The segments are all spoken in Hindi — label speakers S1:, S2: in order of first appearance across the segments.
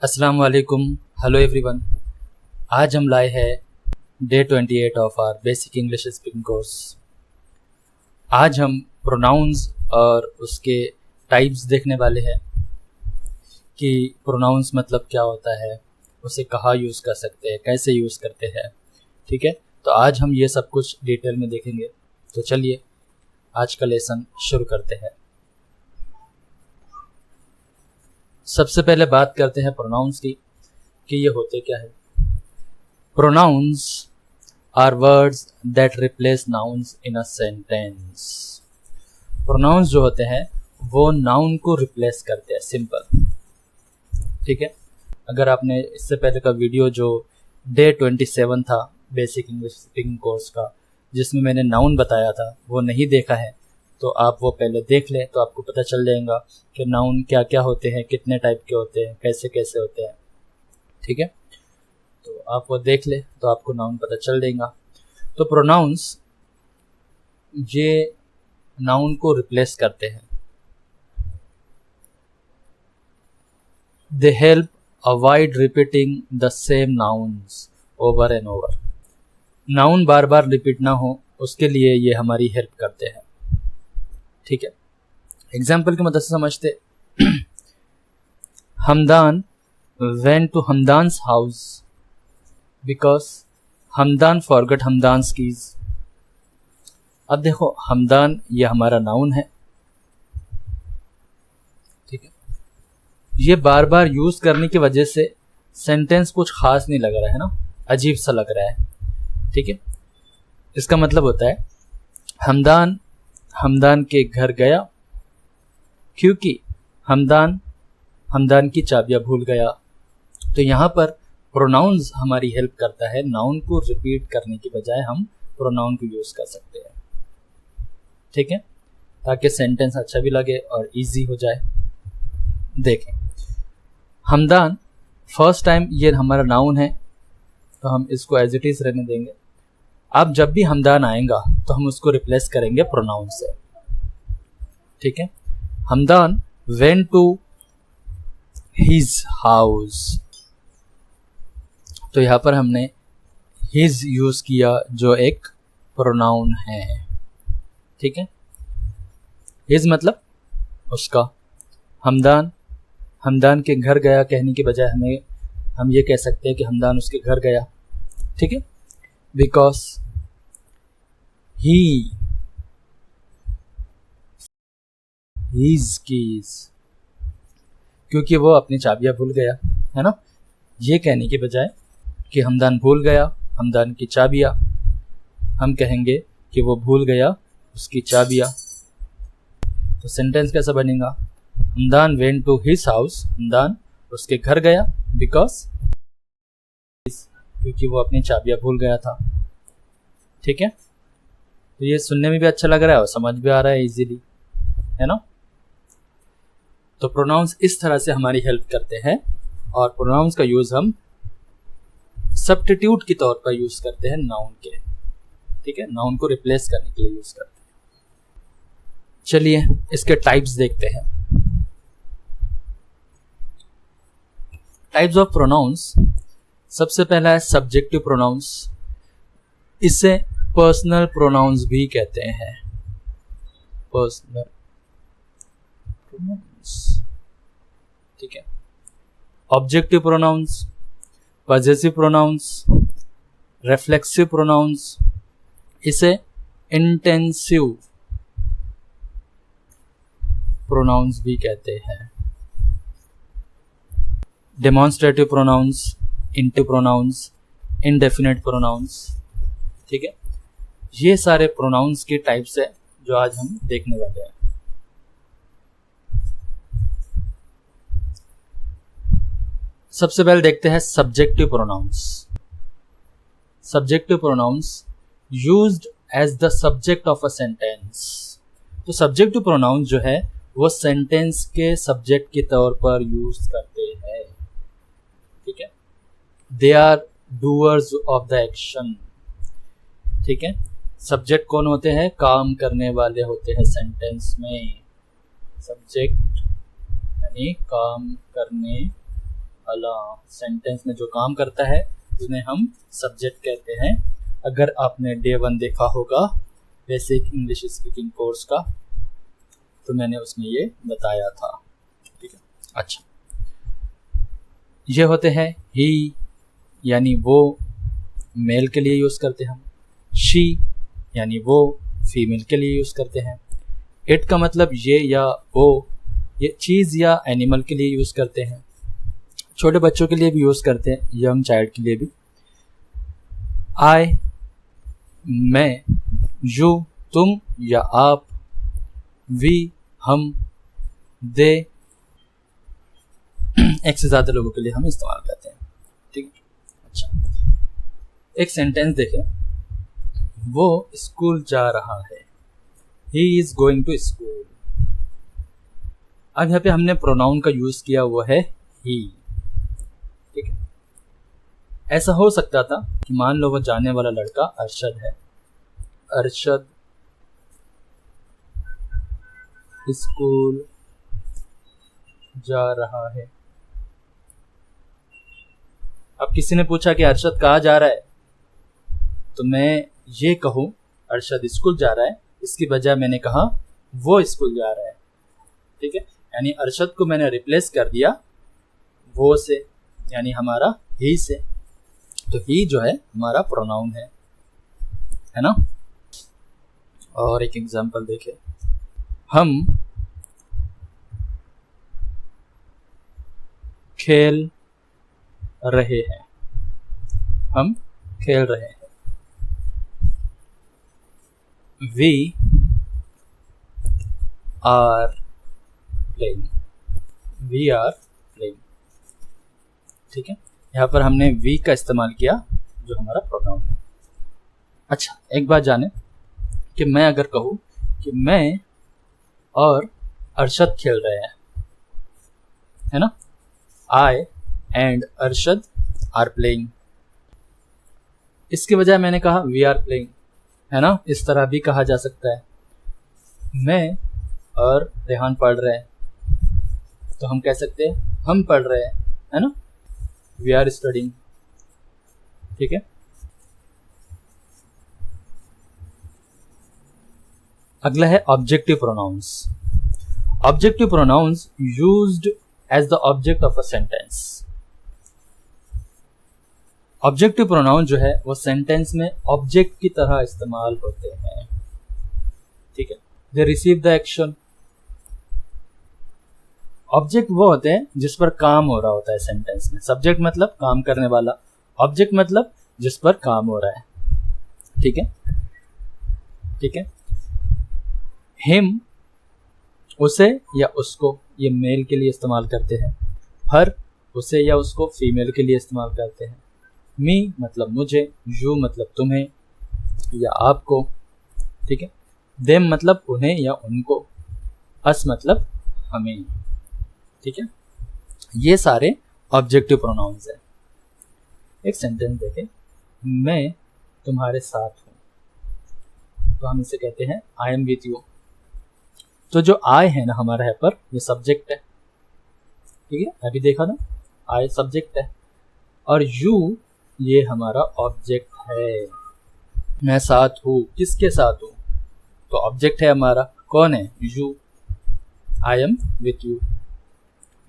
S1: अस्सलाम वालेकुम। Hello everyone. आज हम लाए हैं day 28 of our basic English speaking course. आज हम प्रोनाउंस और उसके टाइप्स देखने वाले हैं कि प्रोनाउंस मतलब क्या होता है, उसे कहाँ यूज़ कर सकते हैं, कैसे यूज़ करते हैं। ठीक है, तो आज हम ये सब कुछ डिटेल में देखेंगे। तो चलिए आज का लेसन शुरू करते हैं। सबसे पहले बात करते हैं प्रोनाउंस की कि ये होते क्या है। Pronouns are words that replace nouns in a sentence. Pronouns जो होते हैं वो नाउन को रिप्लेस करते हैं, सिंपल। ठीक है, अगर आपने इससे पहले का वीडियो जो डे 27 था बेसिक इंग्लिश स्पीकिंग कोर्स का, जिसमें मैंने नाउन बताया था, वो नहीं देखा है तो आप वो पहले देख लें, तो आपको पता चल जाएगा कि नाउन क्या क्या होते हैं, कितने टाइप के होते हैं, कैसे कैसे होते हैं। ठीक है, तो आप वो देख लें तो आपको नाउन पता चल जाएगा। तो प्रोनाउंस ये नाउन को रिप्लेस करते हैं। They help avoid repeating the same nouns over and over. Noun bar bar repeat ना हो, उसके लिए ये हमारी हेल्प करते हैं। ठीक है, एग्जाम्पल की मदद से समझते। Hamdan went to Hamdan's house because Hamdan forgot Hamdan's keys. अब देखो, हमदान ये हमारा नाउन है। ठीक है, ये बार बार यूज करने की वजह से सेंटेंस कुछ खास नहीं लग रहा है ना, अजीब सा लग रहा है। ठीक है, इसका मतलब होता है हमदान हमदान के घर गया क्योंकि हमदान की चाबियां भूल गया। तो यहाँ पर प्रोनाउंस हमारी हेल्प करता है, नाउन को रिपीट करने की बजाय हम प्रोनाउन को यूज कर सकते हैं। ठीक है, ताकि सेंटेंस अच्छा भी लगे और इजी हो जाए। देखें, हमदान फर्स्ट टाइम, ये हमारा नाउन है तो हम इसको एज इट इज रहने देंगे। अब जब भी हमदान आएगा तो हम उसको रिप्लेस करेंगे प्रोनाउन से। ठीक है, Hamdan went to his house, तो यहां पर हमने हिज यूज किया जो एक प्रोनाउन है। ठीक है, हिज मतलब उसका। हमदान के घर गया कहने के बजाय हम ये कह सकते हैं कि हमदान उसके घर गया। ठीक है, बिकॉज his keys, क्योंकि वो अपनी चाबियां भूल गया, है ना। ये कहने के बजाय कि हमदान भूल गया हमदान की चाबियां, हम कहेंगे कि वो भूल गया उसकी चाबियां। तो सेंटेंस कैसा बनेगा? Hamdan went to his house, Hamdan उसके घर गया बिकॉज, क्योंकि वो अपनी चाबियां भूल गया था। ठीक है, तो ये सुनने में भी अच्छा लग रहा है और समझ भी आ रहा है इजीली, है ना। तो प्रोनाउंस इस तरह से हमारी हेल्प करते हैं और प्रोनाउंस का यूज हम सब्स्टिट्यूट के तौर पर यूज करते हैं नाउन के। ठीक है, नाउन को रिप्लेस करने के लिए यूज करते हैं। चलिए इसके टाइप्स देखते हैं। टाइप्स ऑफ प्रोनाउंस, सबसे पहला है सब्जेक्टिव प्रोनाउंस। इसे पर्सनल प्रोनाउंस भी कहते हैं, पर्सनल प्रोनाउंस। ठीक है, objective pronouns, possessive pronouns, reflexive pronouns, इसे इंटेंसिव प्रोनाउंस भी कहते हैं। Demonstrative pronouns, into pronouns, indefinite pronouns. ठीक है, ये सारे प्रोनाउंस के टाइप्स है जो आज हम देखने वाले हैं। सबसे पहले देखते हैं subjective pronouns. Subjective pronouns used as the subject of a sentence. तो सब्जेक्टिव प्रोनाउंस जो है वो सेंटेंस के सब्जेक्ट के तौर पर यूज करते हैं। ठीक है, they are doers of the action. ठीक है, सब्जेक्ट कौन होते हैं? काम करने वाले होते हैं सेंटेंस में। सब्जेक्ट यानी काम करने वाला सेंटेंस में जो काम करता है उन्हें हम सब्जेक्ट कहते हैं। अगर आपने डे 1 देखा होगा बेसिक इंग्लिश स्पीकिंग कोर्स का तो मैंने उसमें ये बताया था। ठीक है, अच्छा, ये होते हैं ही यानी वो, मेल के लिए यूज़ करते हैं हम। शी यानी वो, फीमेल के लिए यूज़ करते हैं। इट का मतलब ये या वो, ये चीज़ या एनिमल के लिए यूज़ करते हैं। छोटे बच्चों के लिए भी यूज़ करते हैं, यंग चाइल्ड के लिए भी। आई, मैं, यू, तुम या आप, वी, हम, दे, एक से ज़्यादा लोगों के लिए हम इस्तेमाल करते हैं। ठीक है, अच्छा, एक सेंटेंस देखें। वो स्कूल जा रहा है, he is going to school. अब यहाँ पे हमने प्रोनाउन का यूज किया हुआ है ही। ठीक है, ऐसा हो सकता था कि मान लो वो जाने वाला लड़का अरशद है, अरशद स्कूल जा रहा है। अब किसी ने पूछा कि अरशद कहाँ जा रहा है, तो मैं ये कहूँ अरशद स्कूल जा रहा है, इसकी बजाय मैंने कहा वो स्कूल जा रहा है। ठीक है, यानी अरशद को मैंने रिप्लेस कर दिया वो से, यानी हमारा ही से। तो ही जो है हमारा प्रोनाउन है ना। और एक एग्जांपल देखें, हम खेल रहे हैं, हम खेल रहे हैं। We are playing, we are playing। ठीक है, यहाँ पर हमने we का इस्तेमाल किया जो हमारा प्रोनाउन है। अच्छा, एक बात जाने कि मैं अगर कहूँ कि मैं और अरशद खेल रहे हैं, है ना, I and Arshad are playing, इसके बजाय मैंने कहा we are playing, है ना। इस तरह भी कहा जा सकता है। मैं और रेहान पढ़ रहे हैं तो हम कह सकते हैं हम पढ़ रहे हैं, है ना, वी आर स्टडिंग। ठीक है, अगला है objective pronouns. Objective pronouns used as the object of a sentence. Objective pronoun जो है वो सेंटेंस में ऑब्जेक्ट की तरह इस्तेमाल होते हैं। ठीक है, they receive the action. Object वो होते हैं जिस पर काम हो रहा होता है सेंटेंस में। सब्जेक्ट मतलब काम करने वाला, ऑब्जेक्ट मतलब जिस पर काम हो रहा है। ठीक है, ठीक है। हिम, उसे या उसको, ये मेल के लिए इस्तेमाल करते हैं। हर, उसे या उसको फीमेल के लिए इस्तेमाल करते हैं। मी मतलब मुझे, यू मतलब तुम्हें या आपको। ठीक है, देम मतलब उन्हें या उनको, अस मतलब हमें। ठीक है, ये सारे ऑब्जेक्टिव प्रोनाउंस हैं। एक सेंटेंस देखें, मैं तुम्हारे साथ हूं, तो हम इसे कहते हैं आई एम विथ यू। तो जो आई है ना हमारा यहाँ पर, ये सब्जेक्ट है। ठीक है, अभी देखा ना, आई सब्जेक्ट है और यू ये हमारा ऑब्जेक्ट है। मैं साथ हूँ, किसके साथ हूँ, तो ऑब्जेक्ट है हमारा, कौन है, you. I am with you,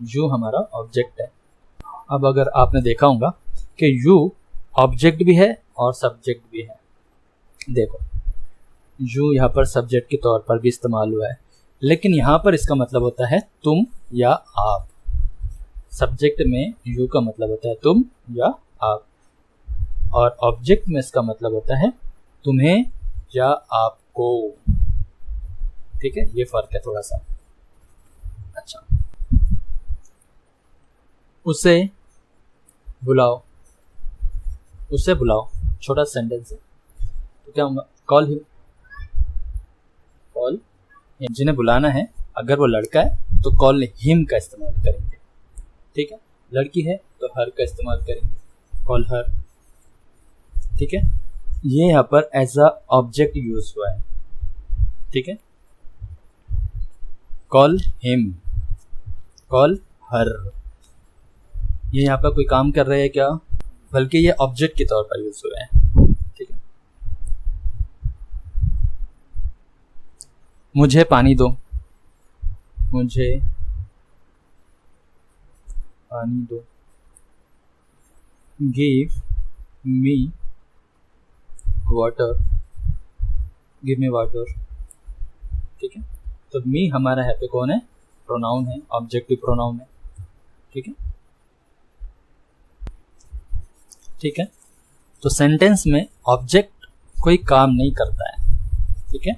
S1: you हमारा ऑब्जेक्ट है। अब अगर आपने देखा होगा कि यू ऑब्जेक्ट भी है और सब्जेक्ट भी है। देखो, यू यहाँ पर सब्जेक्ट के तौर पर भी इस्तेमाल हुआ है, लेकिन यहाँ पर इसका मतलब होता है तुम या आप। सब्जेक्ट में यू का मतलब होता है तुम या आप, और ऑब्जेक्ट में इसका मतलब होता है तुम्हें या आपको। ठीक है, ये फर्क है थोड़ा सा। अच्छा, उसे बुलाओ, उसे बुलाओ, छोटा सेंटेंस है, तो क्या होगा, कॉल हिम, कॉल हिम। जिन्हें बुलाना है, अगर वो लड़का है तो कॉल हिम का इस्तेमाल करेंगे। ठीक है, लड़की है तो हर का इस्तेमाल करेंगे, कॉल हर। ठीक है, ये यहाँ पर एज अ ऑब्जेक्ट यूज हुआ है। ठीक है, कॉल हिम, कॉल हर, ये यहाँ पर कोई काम कर रहे हैं क्या, बल्कि ये ऑब्जेक्ट के तौर पर यूज हुए हैं। ठीक है, मुझे पानी दो, मुझे पानी दो, give me water, give me water. ठीक है, तो मी हमारा यहाँ पे कौन है, प्रोनाउन है, ऑब्जेक्टिव प्रोनाउन है। ठीक है, ठीक है, तो सेंटेंस में ऑब्जेक्ट कोई काम नहीं करता है। ठीक है,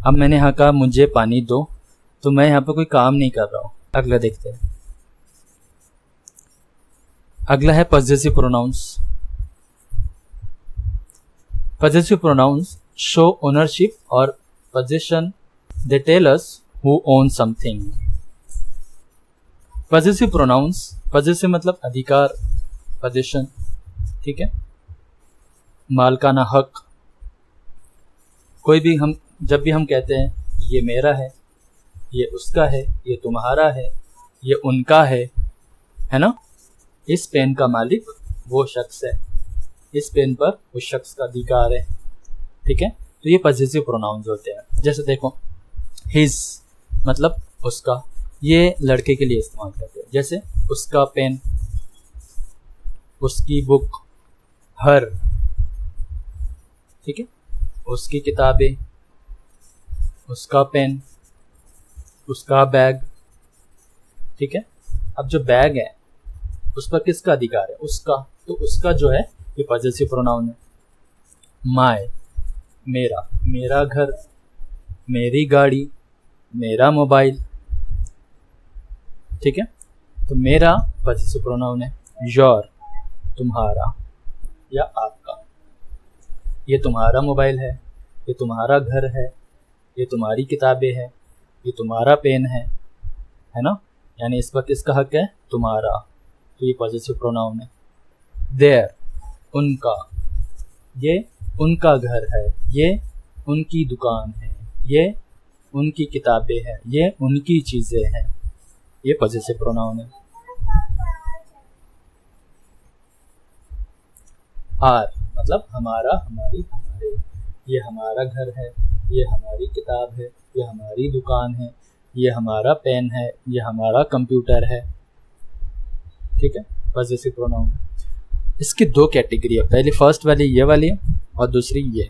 S1: अब मैंने यहाँ कहा मुझे पानी दो, तो मैं यहाँ पे कोई काम नहीं कर रहा हूँ। अगला देखते हैं, अगला है possessive pronoun. Possessive pronoun show ownership और position, they tell us who own something. Possessive pronoun, possessive मतलब अधिकार, पोजीशन। ठीक है, मालकाना हक। कोई भी हम जब भी हम कहते हैं ये मेरा है, ये उसका है, ये तुम्हारा है, ये उनका है ना, इस पेन का मालिक वो शख्स है, इस पेन पर उस शख्स का अधिकार है। ठीक है, तो ये पॉजेसिव प्रोनाउंस होते हैं। जैसे देखो, हिज मतलब उसका, ये लड़के के लिए इस्तेमाल करते हैं। जैसे उसका पेन, उसकी बुक, हर। ठीक है, उसकी किताबें, उसका पेन, उसका बैग। ठीक है, अब जो बैग है उस पर किसका अधिकार है, उसका, तो उसका जो है ये पॉजेसिव प्रोनाउन है। माय मेरा, मेरा घर, मेरी गाड़ी, मेरा मोबाइल। ठीक है, तो मेरा पॉजेसिव प्रोनाउन है। योर तुम्हारा या आपका, ये तुम्हारा मोबाइल है, ये तुम्हारा घर है, ये तुम्हारी किताबें हैं, ये तुम्हारा पेन है ना, यानी इस पर किसका हक है, तुम्हारा, तो ये पॉजेसिव प्रोनाउन है। देयर उनका, ये उनका घर है, ये उनकी दुकान है, ये उनकी किताबें हैं, ये उनकी चीजें हैं, ये पॉजेसिव प्रोनाउन है। आर मतलब हमारा, हमारी, हमारे, ये हमारा घर है, ये हमारी किताब है, ये हमारी दुकान है, ये हमारा पेन है, ये हमारा कंप्यूटर है। ठीक है, पॉजेसिव प्रोनाउन। इसकी दो कैटेगरी है, पहली फर्स्ट वाली ये वाली है और दूसरी ये।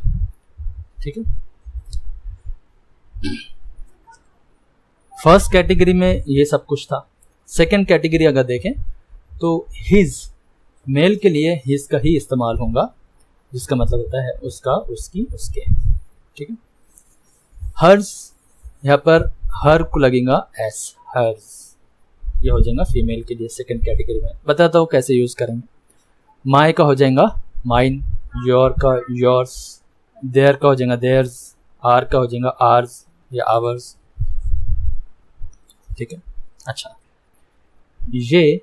S1: ठीक है, फर्स्ट कैटेगरी में ये सब कुछ था। सेकंड कैटेगरी अगर देखें तो हिज, मेल के लिए हिज का ही इस्तेमाल होगा, जिसका मतलब होता है उसका, उसकी, उसके। ठीक है, हर्स, यहाँ पर हर को लगेगा एस, हर्स, ये हो जाएगा फीमेल के लिए सेकंड कैटेगरी में। बताता हूँ कैसे यूज करेंगे। माय का हो जाएगा माइन, योर का योर्स, देयर का हो जाएगा देयर्स, आर का हो जाएगा आर्स या आवर्स। ठीक है, अच्छा, ये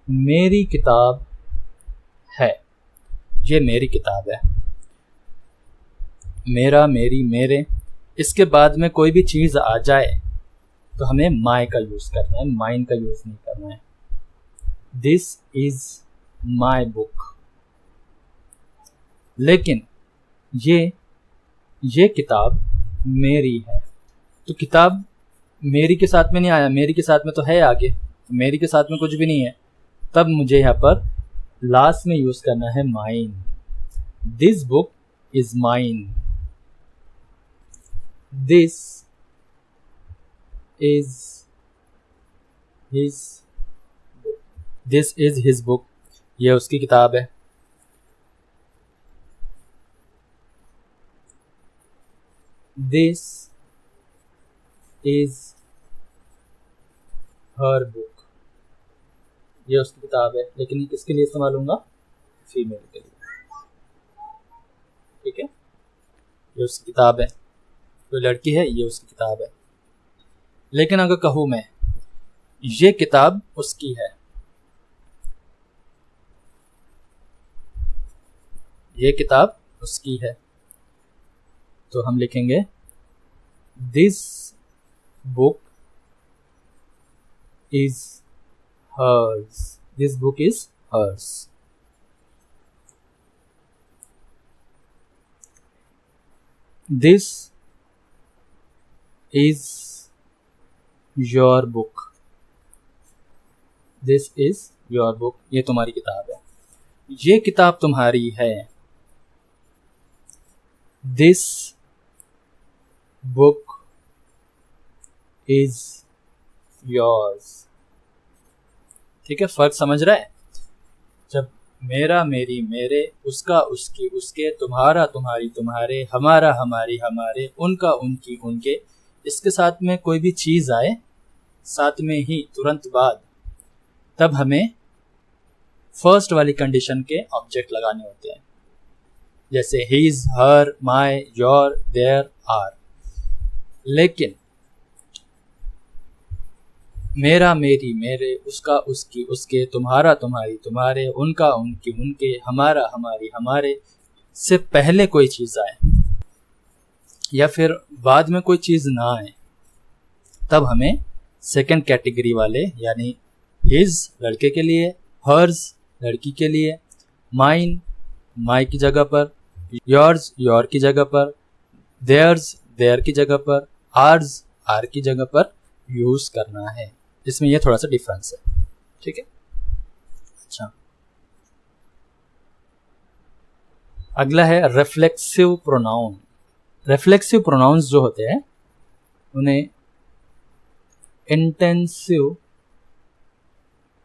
S1: मेरी किताब है, ये मेरी किताब है। मेरा, मेरी, मेरे, इसके बाद में कोई भी चीज आ जाए तो हमें माय का यूज करना है, माइन का यूज नहीं करना है। दिस इज माय बुक, लेकिन ये किताब मेरी है, तो किताब मेरी के साथ में नहीं आया, मेरी के साथ में तो है आगे, मेरी के साथ में कुछ भी नहीं है, तब मुझे यहाँ पर लास्ट में यूज करना है mine. This book is mine, this is his, this is his book, ये उसकी किताब है। दिस इज हर बुक, ये उसकी किताब है, लेकिन ये किसके लिए इस्तेमाल होगा, फीमेल के लिए। ठीक है, ये उसकी किताब है, कोई लड़की है, ये उसकी किताब है। लेकिन अगर कहूँ मैं ये किताब उसकी है, ये किताब उसकी है, तो हम लिखेंगे this book is hers. This book is hers. This is your book. This is your book. ये तुम्हारी किताब है. ये किताब तुम्हारी है. This book is yours. ठीक है, फर्क समझ रहा है? जब मेरा, मेरी, मेरे, उसका, उसकी, उसके, तुम्हारा, तुम्हारी, तुम्हारे, हमारा, हमारी, हमारे, उनका, उनकी, उनके, इसके साथ में कोई भी चीज आए साथ में ही तुरंत बाद, तब हमें फर्स्ट वाली कंडीशन के ऑब्जेक्ट लगाने होते हैं. जैसे his, her, my, your, their, our. लेकिन मेरा, मेरी, मेरे, उसका, उसकी, उसके, तुम्हारा, तुम्हारी, तुम्हारे, उनका, उनकी, उनके, हमारा, हमारी, हमारे से पहले कोई चीज़ आए या फिर बाद में कोई चीज़ ना आए, तब हमें सेकंड कैटेगरी वाले यानी हिज लड़के के लिए, हर्स लड़की के लिए, माइन माई की जगह पर, योर्स योर की जगह पर, देयर्स देयर की जगह पर, आर्स आर की जगह पर यूज करना है. इसमें ये थोड़ा सा डिफरेंस है. ठीक है. अच्छा, अगला है रिफ्लेक्सिव प्रोनाउन. रिफ्लेक्सिव प्रोनाउंस जो होते हैं उन्हें इंटेंसिव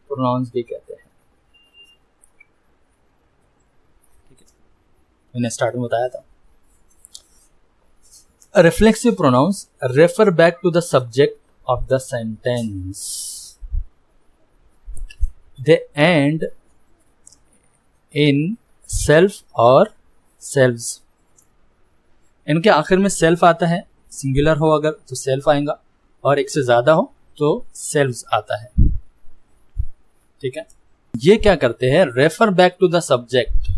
S1: प्रोनाउंस भी कहते हैं. ठीक है, मैंने स्टार्ट में बताया था. Reflexive pronouns refer back to the subject of the sentence. They end in self or selves. इनके आखिर में self आता है. सिंगुलर हो अगर तो self आएगा और एक से ज्यादा हो तो selves आता है. ठीक है. ये क्या करते हैं? Refer back to the subject.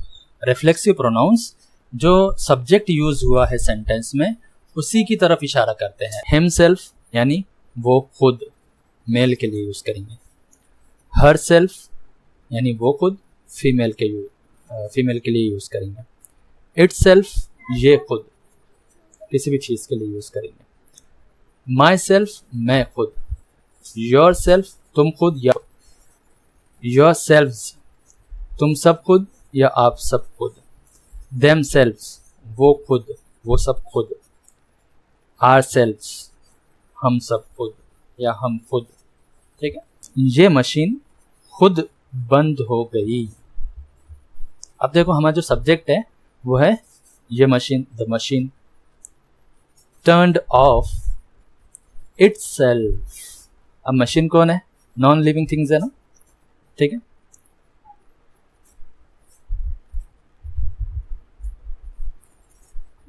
S1: Reflexive pronouns जो सब्जेक्ट यूज हुआ है सेंटेंस में उसी की तरफ इशारा करते हैं. हिमसेल्फ यानी वो खुद, मेल के लिए यूज करेंगे. हर सेल्फ यानी वो खुद, फीमेल के लिए यूज करेंगे. इटसेल्फ ये खुद, किसी भी चीज के लिए यूज करेंगे. माई सेल्फ मैं खुद. योर सेल्फ तुम खुद या योर सेल्व्स तुम सब खुद या आप सब खुद. देम सेल्व्स वो खुद, वो सब खुद. आर सेल्व्स हम सब खुद या हम खुद. ठीक है. ये मशीन खुद बंद हो गई. अब देखो हमारा जो सब्जेक्ट है वो है ये machine. The machine turned of itself. अब मशीन कौन है? नॉन लिविंग थिंग्स है ना. ठीक है.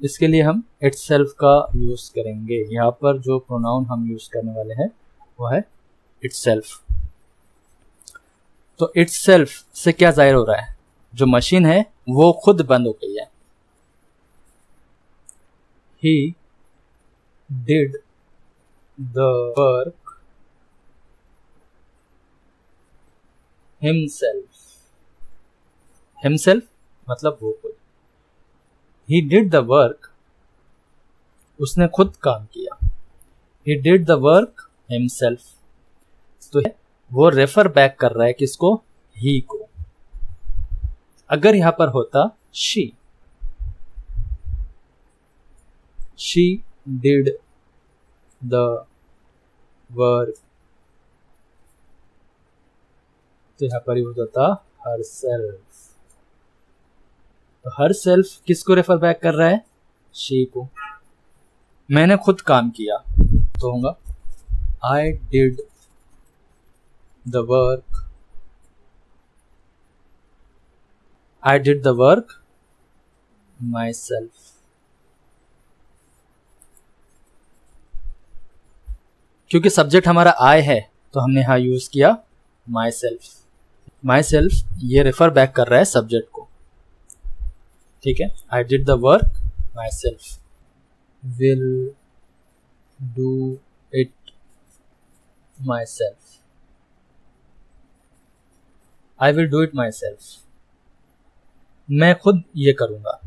S1: इसके लिए हम इटसेल्फ का यूज करेंगे. यहाँ पर जो प्रोनाउन हम यूज करने वाले हैं वो है इटसेल्फ. तो इटसेल्फ से क्या जाहिर हो रहा है? जो मशीन है वो खुद बंद हो गई है. He did the work himself. Himself मतलब वो खुद. He did the work, उसने खुद काम किया. He did the work himself. तो वो रेफर बैक कर रहा है किसको? he को. अगर यहां पर होता she did the work, तो यहां पर ही हो जाता herself. तो हर सेल्फ किसको रेफर बैक कर रहा है? शी को. मैंने खुद काम किया तो होगा I did the work. I did the work my self. क्योंकि सब्जेक्ट हमारा आई है तो हमने यहां यूज किया माई सेल्फ. माई सेल्फ ये रेफर बैक कर रहा है सब्जेक्ट को. ठीक है. I did the work my self. Will do it my self. I will do it myself, मैं खुद ये करूँगा।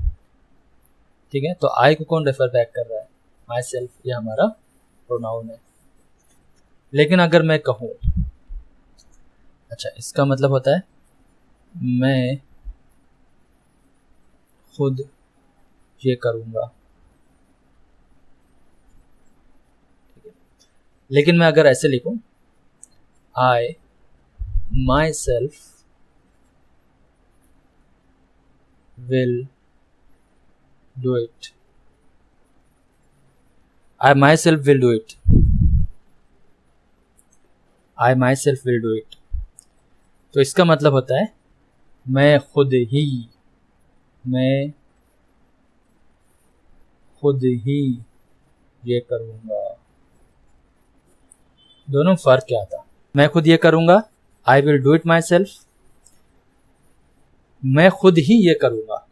S1: ठीक है, तो आई को कौन रेफर बैक कर रहा है? माई सेल्फ, ये हमारा प्रोनाउन है। लेकिन अगर मैं कहूँ, अच्छा इसका मतलब होता है मैं खुद ये करूँगा। लेकिन मैं अगर ऐसे लिखूं, I myself will do it, I myself will do it, I myself will do it. तो इसका मतलब होता है मैं खुद ही ये करूँगा। दोनों फर्क क्या था? मैं खुद ये करूँगा, I will do it myself, मैं खुद ही ये करूँगा,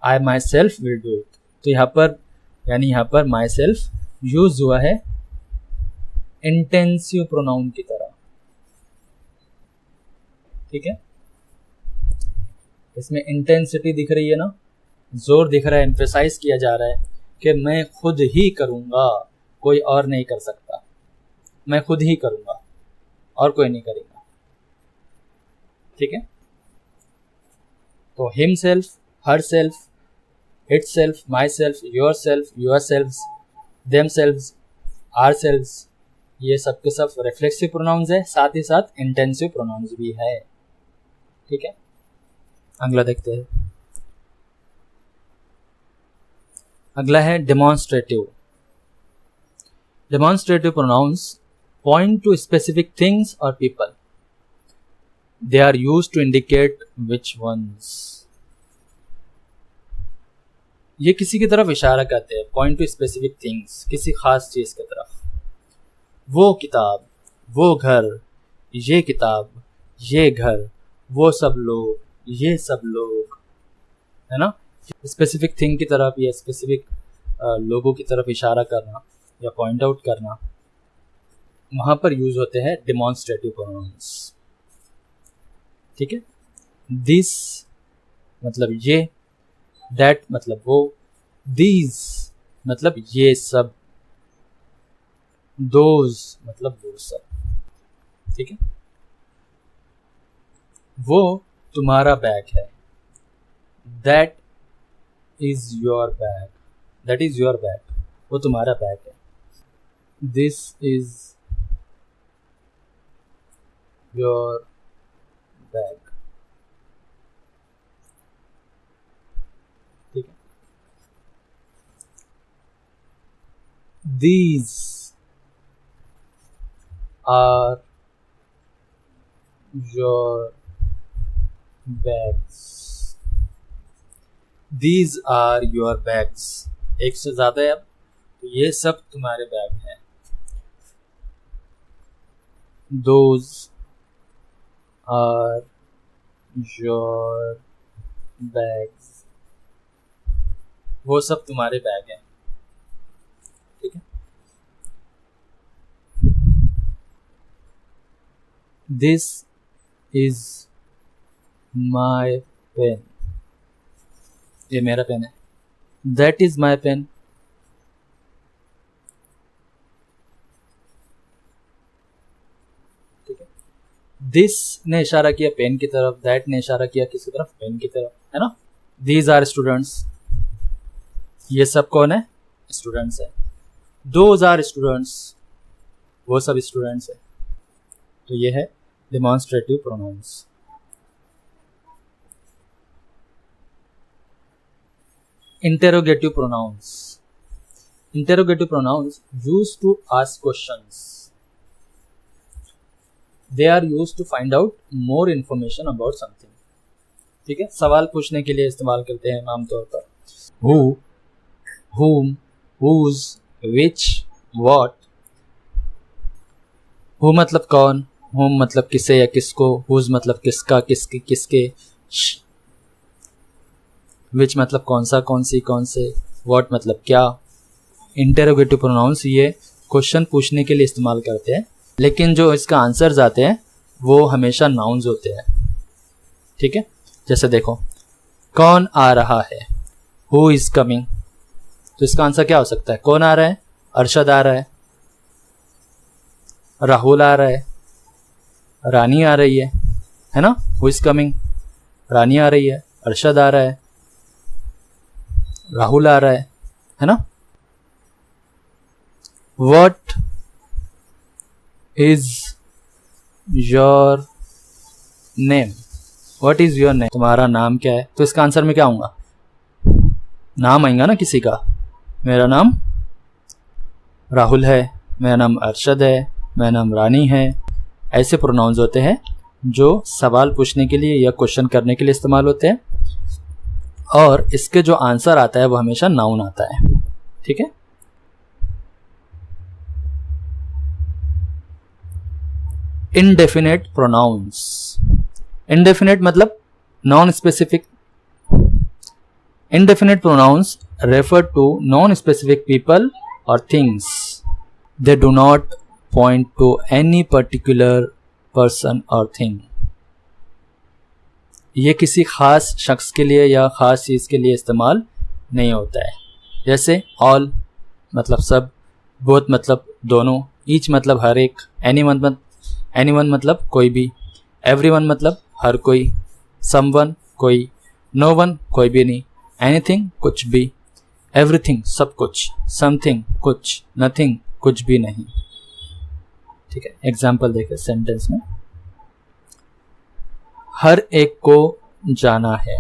S1: I myself will do it. तो यहाँ पर यानी यहाँ पर माई सेल्फ यूज हुआ है इंटेंसिव प्रोनाउन की तरह। ठीक है, इसमें इंटेंसिटी दिख रही है ना, जोर दिख रहा है, एम्फेसाइज किया जा रहा है कि मैं खुद ही करूँगा, कोई और नहीं कर सकता, मैं खुद ही करूँगा और कोई नहीं करेगा। ठीक है, तो himself, herself, itself, myself, yourself, yourselves, themselves, ourselves, ये सब के सब रिफ्लेक्सिव प्रोनाउंस है, साथ ही साथ इंटेंसिव प्रोनाउंस भी है। ठीक है, अगला देखते हैं। अगला है demonstrative. Demonstrative pronouns point to specific things or people. They are used to indicate which ones. ये किसी की तरफ इशारा करते हैं, point to specific things, किसी खास चीज की तरफ। वो किताब, वो घर, ये किताब, ये घर, वो सब लोग, ये सब लोग, है ना। स्पेसिफिक थिंग की तरफ या स्पेसिफिक लोगों की तरफ इशारा करना या पॉइंट आउट करना, वहां पर यूज होते हैं डेमोन्स्ट्रेटिव प्रोनाउंस। ठीक है, दिस मतलब ये, दैट मतलब वो, दीज मतलब ये सब, दोज मतलब वो सब। ठीक है, वो तुम्हारा बैग है, that is your bag, that is your bag, वो तुम्हारा बैग है। This is your bag। ठीक है, these are your bags, these are your bags। एक से ज्यादा है, अब तो ये सब तुम्हारे बैग हैं। those are your bags, वो सब तुम्हारे बैग हैं। ठीक है, दिस इज माई पेन, ये मेरा पेन है। That is my pen, this ने इशारा किया पेन की तरफ, दैट ने इशारा किया किसी तरफ, पेन की तरफ, है ना। दीज आर स्टूडेंट्स, ये सब कौन है? स्टूडेंट्स है। दोज आर स्टूडेंट्स, वो सब स्टूडेंट्स है। तो ये है demonstrative pronouns. Interrogative pronouns. Interrogative pronouns used to ask questions, they are used to find out more information about something। ठीक है, सवाल पूछने के लिए इस्तेमाल करते हैं आमतौर पर। who, whom, whose, which, what। who मतलब कौन, whom मतलब किसे या किसको, whose मतलब किसका, किसके किसके, which मतलब कौन सा, कौन सी, कौन से, what मतलब क्या। इंटेरोगेटिव प्रोनाउंस ये क्वेश्चन पूछने के लिए इस्तेमाल करते हैं, लेकिन जो इसका आंसर्स आते हैं वो हमेशा नाउन्स होते हैं। ठीक है, जैसे देखो कौन आ रहा है, हु इज कमिंग, तो इसका आंसर क्या हो सकता है? कौन आ रहा है? अरशद आ रहा है, राहुल आ रहा है, रानी आ रही है ना? हु इज कमिंग, रानी आ रही है, अरशद आ रहा है, राहुल आ रहा है ना? What is your name? What is your name? तुम्हारा नाम क्या है? तो इसका आंसर में क्या आऊंगा? नाम आएगा ना किसी का। मेरा नाम राहुल है, मेरा नाम अरशद है, मेरा नाम रानी है। ऐसे प्रोनाउंस होते हैं जो सवाल पूछने के लिए या क्वेश्चन करने के लिए इस्तेमाल होते हैं, और इसके जो आंसर आता है वो हमेशा नाउन आता है। ठीक है, इनडेफिनेट प्रोनाउंस। इनडेफिनेट मतलब non specific. Indefinite pronoun refer to non specific people और things. They do not point to any particular person और थिंग। ये किसी खास शख्स के लिए या खास चीज़ के लिए इस्तेमाल नहीं होता है। जैसे ऑल मतलब सब, बोथ मतलब दोनों, ईच मतलब हर एक, एनीवन मतलब कोई भी, एवरीवन मतलब हर कोई, समवन कोई, नो वन कोई भी नहीं, एनीथिंग कुछ भी, एवरीथिंग सब कुछ, समथिंग कुछ, नथिंग कुछ भी नहीं। ठीक है, एग्जाम्पल देखें सेंटेंस में। हर एक को जाना है,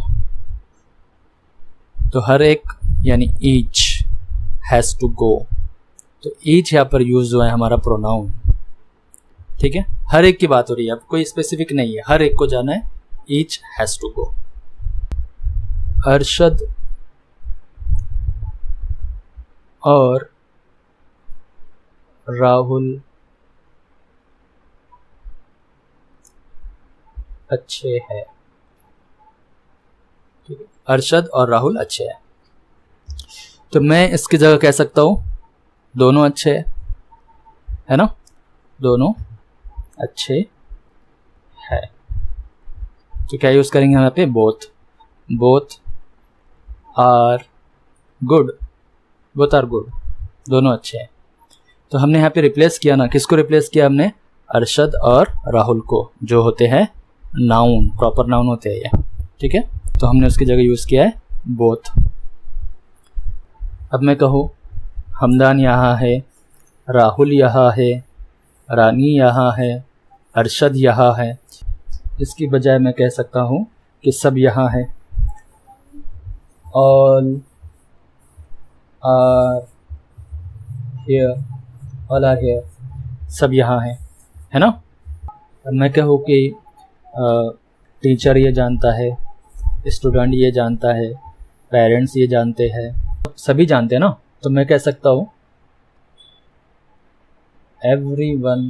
S1: तो हर एक यानी ईच हैज़ टू गो, तो ईच यहाँ पर यूज हुआ है हमारा प्रोनाउन। ठीक है, हर एक की बात हो रही है, अब कोई स्पेसिफिक नहीं है, हर एक को जाना है, each has to go. Arshad और राहुल अच्छे हैं। ठीक है, अरशद और राहुल अच्छे हैं, तो मैं इसकी जगह कह सकता हूं दोनों अच्छे हैं, है ना? दोनों अच्छे हैं, तो क्या यूज करेंगे यहाँ पे? Both. Both are good, both are good, दोनों अच्छे हैं। तो हमने यहाँ पे रिप्लेस किया ना, किसको रिप्लेस किया हमने? अरशद और राहुल को, जो होते हैं नाउन, प्रॉपर नाउन होते हैं ये। ठीक है, तो हमने उसकी जगह यूज किया है बोथ। अब मैं कहूँ हमदान यहाँ है, राहुल यहाँ है, रानी यहाँ है, अरशद यहाँ है, इसकी बजाय मैं कह सकता हूँ कि सब यहाँ है। All are here, all are here, सब यहाँ है ना? अब मैं कहूँ कि टीचर ये जानता है, स्टूडेंट ये जानता है, पेरेंट्स ये जानते हैं, सभी जानते हैं ना, तो मैं कह सकता हूँ everyone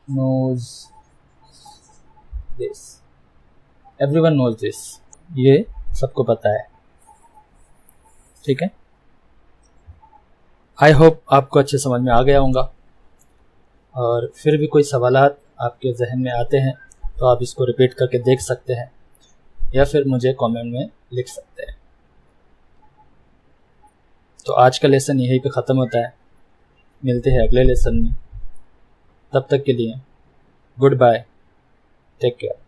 S1: knows this, everyone knows this, ये सबको पता है। ठीक है, आई होप आपको अच्छे समझ में आ गया होगा, और फिर भी कोई सवालात आपके जहन में आते हैं तो आप इसको रिपीट करके देख सकते हैं, या फिर मुझे कमेंट में लिख सकते हैं। तो आज का लेसन यहीं पे ख़त्म होता है, मिलते हैं अगले लेसन में, तब तक के लिए गुड बाय, टेक केयर।